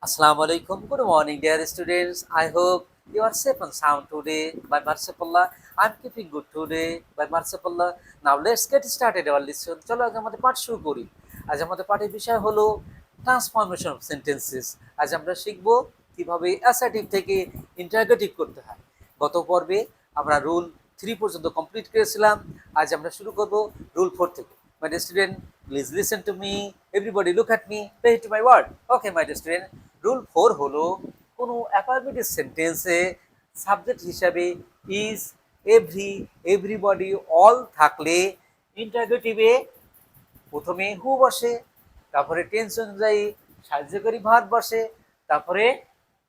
Assalamu alaikum. Good morning, dear students. I hope you are safe and sound today. By Marsapallah, I'm keeping good today. By Marsapallah. Now let's get started our lesson. চলো আজ আমাদের পাঠ শুরু করি। আজ আমাদের পাঠের বিষয় হলো ট্রান্সফরমেশন অফ সেন্টেন্সেস। আজ আমরা শিখব কিভাবে অ্যাসার্টিভ থেকে ইন্টারগেটিভ করতে হয়। গত পর্বে আমরা রুল 3 পর্যন্ত কমপ্লিট করেছিলাম। আজ আমরা শুরু করব রুল 4 থেকে। My dear student, please listen to me. Everybody look at me. Pay to my word. Okay, my dear student. Rule 4 হলো কোনো অ্যাফার্মেটিভ সেন্টেন্সে সাবজেক্ট হিসাবে ইজ, এভরি, এভরিবডি, অল থাকলে ইন্টারগেটিভে প্রথমে হু বসে, তারপরে টেন্স অনুযায়ী সাহায্যকারী ভার্ব বসে, তারপরে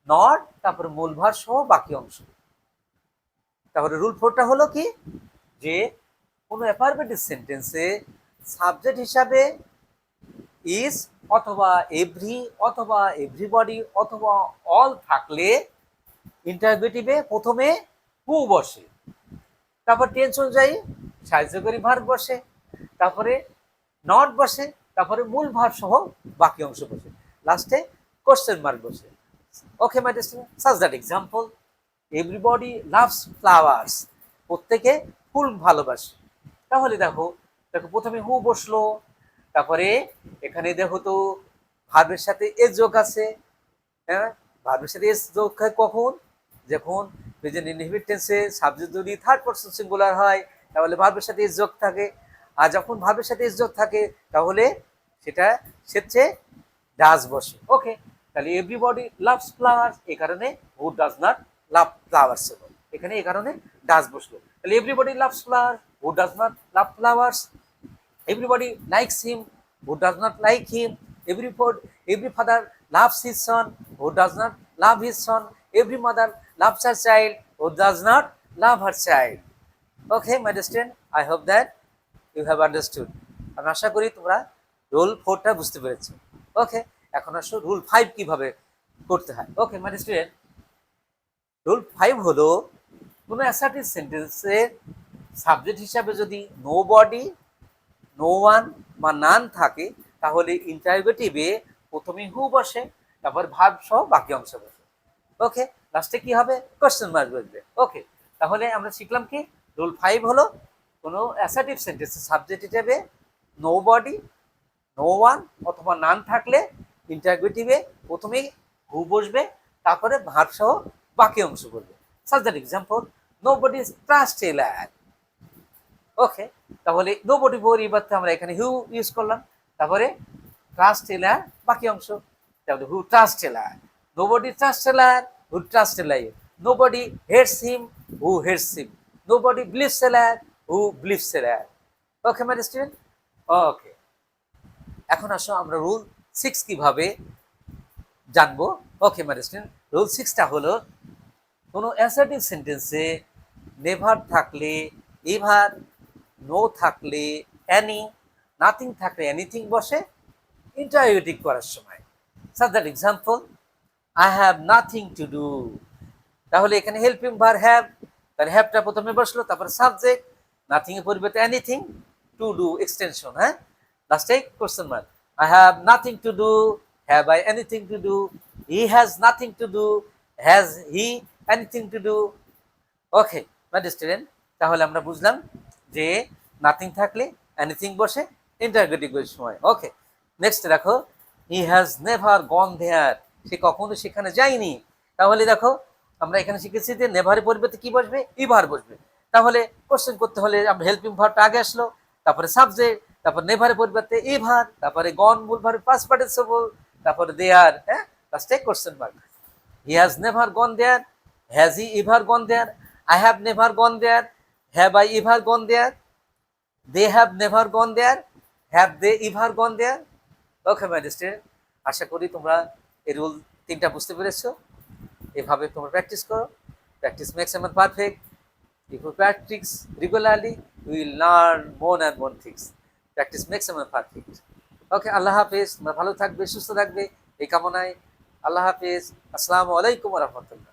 নট, তারপরে মূল ভার সহ বাকি অংশ। তাহলে রুল 4টা হলো কি, যে কোনো অ্যাফার্মেটিভ সেন্টেন্সে সাবজেক্ট হিসাবে ইজ অথবা এভরি অথবা এভরিবডি অথবা অল থাকলে ইন্টারগেটিভে প্রথমে হু বসে, তারপর টেন্স অনুযায়ী সাহায্যকারী ভার্ব বসে, তারপরে নট বসে, তারপরে মূল ভার্ব সহ বাকি অংশ বসে, লাস্টে কোশ্চেন মার্ক বসে। Okay my dear student, such that example, everybody loves flowers, প্রত্যেকে ফুল ভালোবাসে। তাহলে দেখো দেখো প্রথমে হু বসলো, তারপরে এখানে দেখো তো ভার্বের সাথে এস যোগ আছে। হ্যাঁ, ভার্বের সাথে এস যোগ হয় কখন, যখন প্রেজেন্ট ইনডিফিনিট টেন্সে সাবজেক্ট যদি থার্ড পারসন সিঙ্গুলার হয় তাহলে ভার্বের সাথে এস যোগ থাকে, আর যখন ভার্বের সাথে এস যোগ থাকে তাহলে সেটা সেচ্ছে ডাজ বসে। ওকে, তাহলে এভরিবডি লাভস ফ্লাওয়ার্স, এই কারণে who does not love flowers হলো, এখানে এই কারণে ডাজ বসলো। তাহলে everybody loves flower, who does not love flowers, everybody likes him, who does not like him, every father loves his son, who does not love his son, every mother loves her child, who does not love her child. Okay, my dear student, I hope that you have understood. আমি আশা করি তোমরা rule 4টা বুঝতে পেরেছো। ওকে, এখন আসো rule 5 কিভাবে করতে হয়। ওকে মাই ডিয়ার স্টুডেন্ট, রুল 5 হলো কোনো অ্যাসার্টিভ সেন্টেন্সের সাবজেক্ট হিসাবে যদি নো বডি, নো ওয়ান বা নান থাকে তাহলে ইন্টারোগেটিভে প্রথমে হু বসে, তারপর ভার্ব সহ বাকি অংশ বসে। ওকে, লাস্টে কি হবে, কোশ্চেন মার্ক বসবে। ওকে, তাহলে আমরা শিখলাম কি, রুল 5 হলো কোনো অ্যাসার্টিভ সেন্টেন্সের সাবজেক্ট হিসেবে নো বডি, নো ওয়ান অথবা নান থাকলে ইন্টারোগেটিভে প্রথমেই হু বসবে, তারপরে ভার্ব সহ বাকি অংশ বসবে। Such that example, nobody trust a lad. Okay, তাহলে নোবডি পরিবর্তে আমরা এখানে হু ইউজ করলাম, তারপরে ট্রাস্ট টেলার বাকি অংশ, তাহলে who trust Taylor, nobody trust Taylor, who trust Taylor, nobody hates him, who hates him, nobody believes Taylor, who believes Taylor. Okay my student, okay, এখন আসো আমরা রুল 6 কিভাবে জানবো। ওকে মাই স্টুডেন্ট, রুল 6টা হলো কোনো অ্যাসার্টিভ সেন্টেন্সে নেভার থাকলে এভার, নো থাকলে অ্যানি, নাথিং থাকলে এনিথিং বসে ইন্টারোগেটিভ করার সময়। Such that example, I have nothing to do, তাহলে এখানে হেল্পিং ভার্ব হ্যাভ, তাহলে হ্যাভটা প্রথমে বসলো, তারপরে সাবজেক্ট, নাথিং এর পরিবর্তে এনিথিং, টু ডু এক্সটেনশন, হ্যাঁ, লাস্টে question mark. I have nothing to do, have I anything to do, he has nothing to do, has he anything to do. Okay my student, তাহলে আমরা বুঝলাম যে nothing থাকলে anything বসে interrogative এর সময়। ওকে, নেক্সট দেখো, হি হ্যাজ নেভার গন দেয়ার, সে কখনো সেখানে যায়নি। তাহলে দেখো আমরা এখানে শিখেছি যে নেভারের পরিবর্তে কি বসবে, ইভার বসবে। তাহলে কোশ্চেন করতে হলে আমরা হেল্পিং ভার্বটা আগে আসলো, তারপরে সাবজেক্ট, তারপর নেভারের পরিবর্তে ইভার, তারপরে গন মূল ভার্ব পাস্ট পার্টিসিপল, তারপরে দেয়ার, হ্যাঁ, লাস্টে question mark. He has never gone there, has he ever gone there, I have never gone there, have I ever gone there, they have never gone there, have they ever gone there. Okay my student, আশা করি তোমরা এই rule 3টা বুঝতে পেরেছো। এভাবে তোমরা practice করো, practice makes a man perfect, if you practice regularly you will learn more and more things, practice makes a man perfect. Okay, আল্লাহ হাফেজ, তোমরা ভালো থাকবে, সুস্থ থাকবে এই কামনায়। আল্লাহ হাফেজ, আসসালামু আলাইকুম ওয়া রাহমাতুল্লাহ।